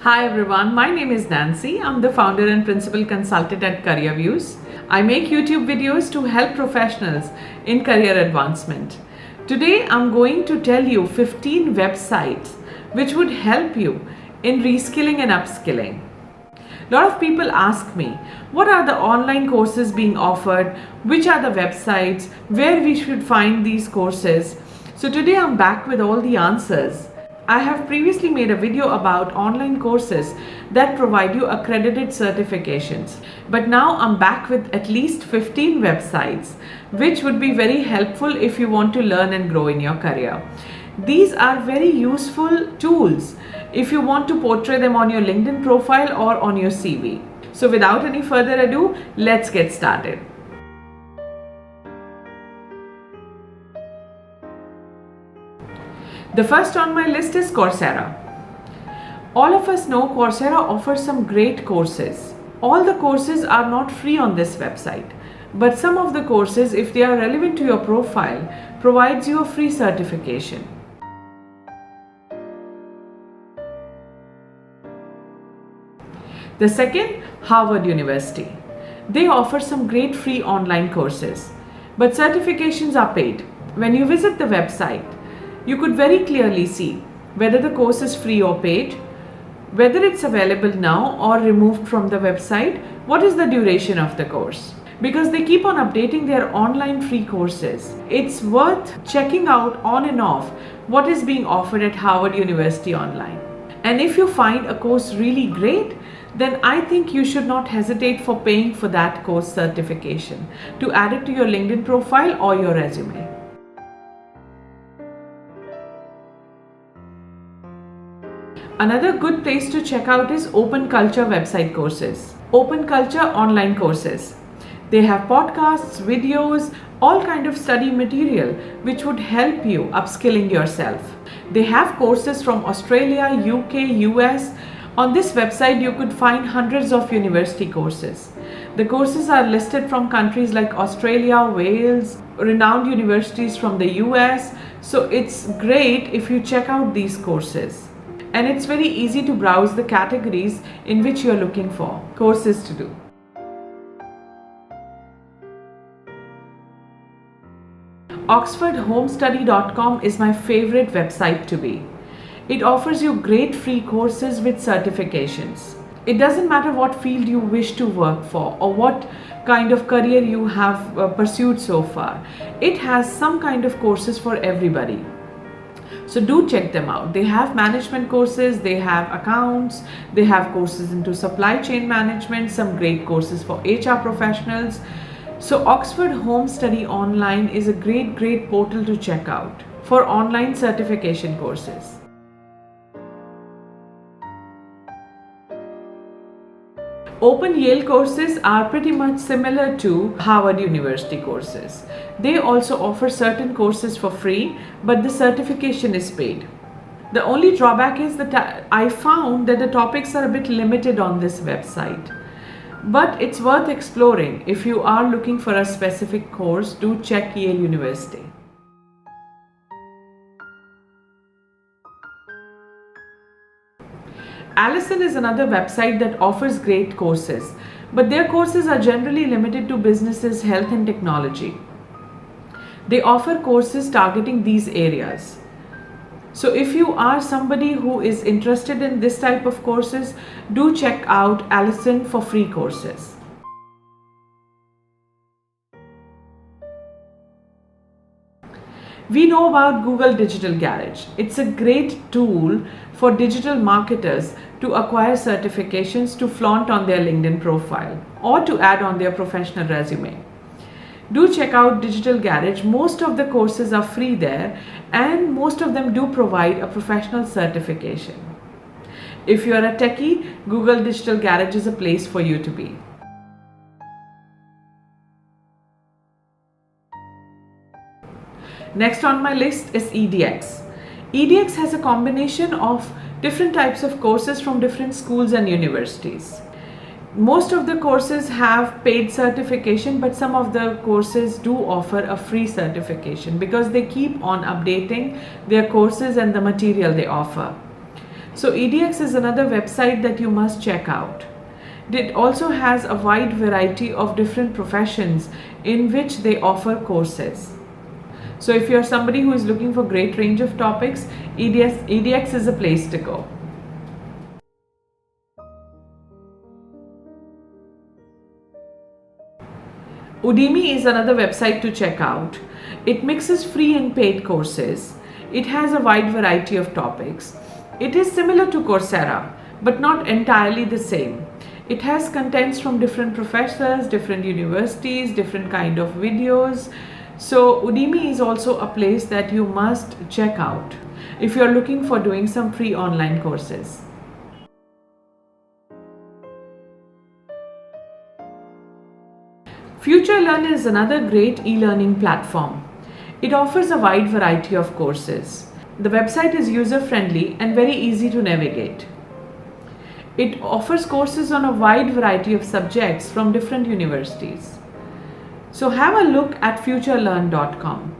Hi everyone, my name is Nancy. I'm the founder and principal consultant at CareerViews. I make YouTube videos to help professionals in career advancement. Today I'm going to tell you 15 websites which would help you in reskilling and upskilling. A lot of people ask me, what are the online courses being offered? Which are the websites? Where we should find these courses? So today I'm back with all the answers. I have previously made a video about online courses that provide you accredited certifications. But now I'm back with at least 15 websites, which would be very helpful if you want to learn and grow in your career. These are very useful tools if you want to portray them on your LinkedIn profile or on your CV. So without any further ado, let's get started. The first on my list is Coursera. All of us know Coursera offers some great courses. All the courses are not free on this website, but some of the courses, if they are relevant to your profile, provides you a free certification. The second, Harvard University. They offer some great free online courses, but certifications are paid. When you visit the website, you could very clearly see whether the course is free or paid, whether it's available now or removed from the website, what is the duration of the course. Because they keep on updating their online free courses, it's worth checking out on and off what is being offered at Harvard University online. And if you find a course really great, then I think you should not hesitate for paying for that course certification to add it to your LinkedIn profile or your resume. Another good place to check out is Open Culture website courses. Open Culture online courses. They have podcasts, videos, all kind of study material which would help you upskilling yourself. They have courses from Australia, UK, US. On this website you could find hundreds of university courses. The courses are listed from countries like Australia, Wales, renowned universities from the US. So it's great if you check out these courses. And it's very easy to browse the categories in which you're looking for courses to do. OxfordHomestudy.com is my favorite website to be. It offers you great free courses with certifications. It doesn't matter what field you wish to work for or what kind of career you have pursued so far. It has some kind of courses for everybody. So do check them out. They have management courses, they have accounts, they have courses into supply chain management, some great courses for HR professionals. So Oxford Home Study Online is a great portal to check out for online certification courses. Open Yale courses are pretty much similar to Harvard University courses. They also offer certain courses for free, but the certification is paid. The only drawback is that I found that the topics are a bit limited on this website. But it's worth exploring. If you are looking for a specific course, do check Yale University. Allison is another website that offers great courses, but their courses are generally limited to businesses, health and technology. They offer courses targeting these areas. So if you are somebody who is interested in this type of courses, do check out Allison for free courses. We know about Google Digital Garage. It's a great tool for digital marketers to acquire certifications to flaunt on their LinkedIn profile or to add on their professional resume. Do check out Digital Garage. Most of the courses are free there and most of them do provide a professional certification. If you are a techie, Google Digital Garage is a place for you to be. Next on my list is EDX. EDX has a combination of different types of courses from different schools and universities. Most of the courses have paid certification, but some of the courses do offer a free certification because they keep on updating their courses and the material they offer. So EDX is another website that you must check out. It also has a wide variety of different professions in which they offer courses. So if you're somebody who is looking for great range of topics, EDX is a place to go. Udemy is another website to check out. It mixes free and paid courses. It has a wide variety of topics. It is similar to Coursera, but not entirely the same. It has contents from different professors, different universities, different kind of videos. So Udemy is also a place that you must check out if you're looking for doing some free online courses. FutureLearn is another great e-learning platform. It offers a wide variety of courses. The website is user-friendly and very easy to navigate. It offers courses on a wide variety of subjects from different universities. So have a look at futurelearn.com.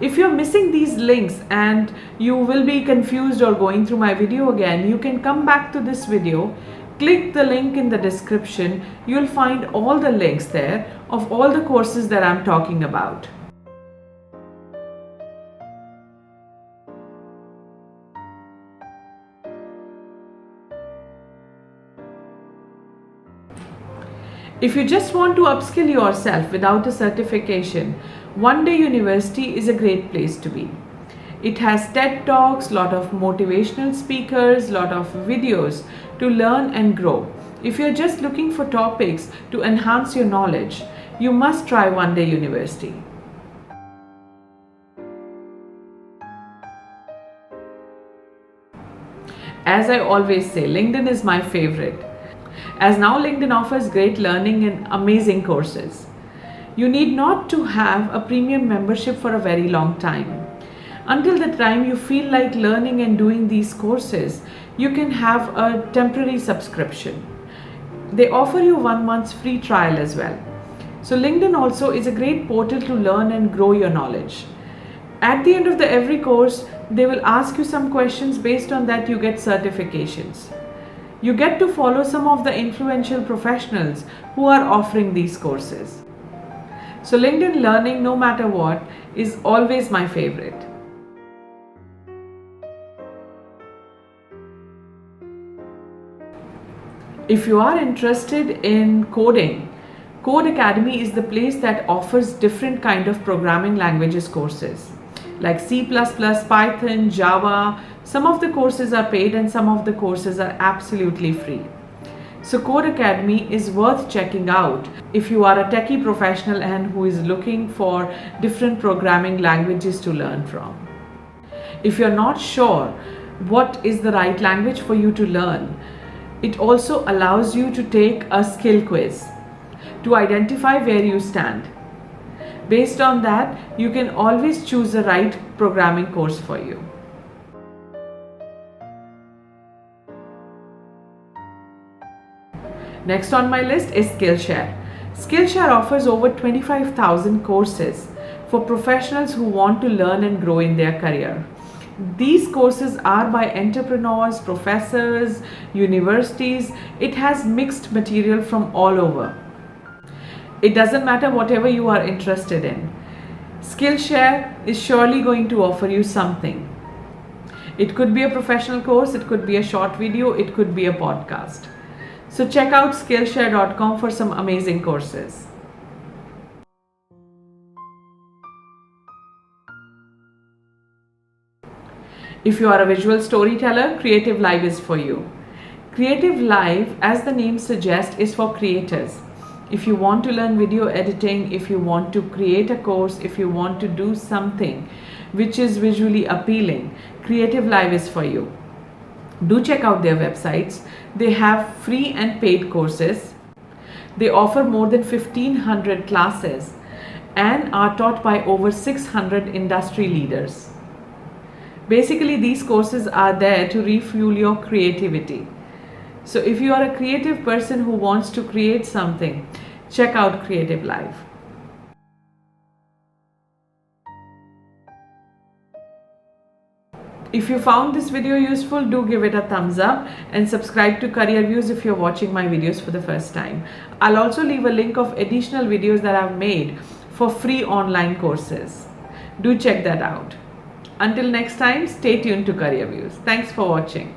If you're missing these links and you will be confused or going through my video again, you can come back to this video, click the link in the description. You'll find all the links there of all the courses that I'm talking about. If you just want to upskill yourself without a certification, One Day University is a great place to be. It has TED Talks, lot of motivational speakers, lot of videos to learn and grow. If you're just looking for topics to enhance your knowledge, you must try One Day University. As I always say, LinkedIn is my favorite, as now LinkedIn offers great learning and amazing courses. You need not to have a premium membership for a very long time. Until the time you feel like learning and doing these courses, you can have a temporary subscription. They offer you 1 month's free trial as well. So LinkedIn also is a great portal to learn and grow your knowledge. At the end of every course, they will ask you some questions. Based on that, you get certifications. You get to follow some of the influential professionals who are offering these courses. So LinkedIn learning, no matter what, is always my favorite. If you are interested in coding, Code Academy is the place that offers different kind of programming languages courses like C++, Python, Java. Some of the courses are paid and some of the courses are absolutely free. So Code Academy is worth checking out if you are a techie professional and who is looking for different programming languages to learn from. If you're not sure what is the right language for you to learn, it also allows you to take a skill quiz to identify where you stand. Based on that, you can always choose the right programming course for you. Next on my list is Skillshare. Skillshare offers over 25,000 courses for professionals who want to learn and grow in their career. These courses are by entrepreneurs, professors, universities. It has mixed material from all over. It doesn't matter whatever you are interested in. Skillshare is surely going to offer you something. It could be a professional course, it could be a short video, it could be a podcast. So check out Skillshare.com for some amazing courses. If you are a visual storyteller, Creative Live is for you. Creative Live, as the name suggests, is for creators. If you want to learn video editing, if you want to create a course, if you want to do something which is visually appealing, Creative Live is for you. Do check out their websites. They have free and paid courses. They offer more than 1,500 classes and are taught by over 600 industry leaders. Basically, these courses are there to refuel your creativity. So if you are a creative person who wants to create something, check out Creative Live. If you found this video useful, do give it a thumbs up and subscribe to Career Views if you're watching my videos for the first time. I'll also leave a link of additional videos that I've made for free online courses. Do check that out. Until next time, stay tuned to Career Views. Thanks for watching.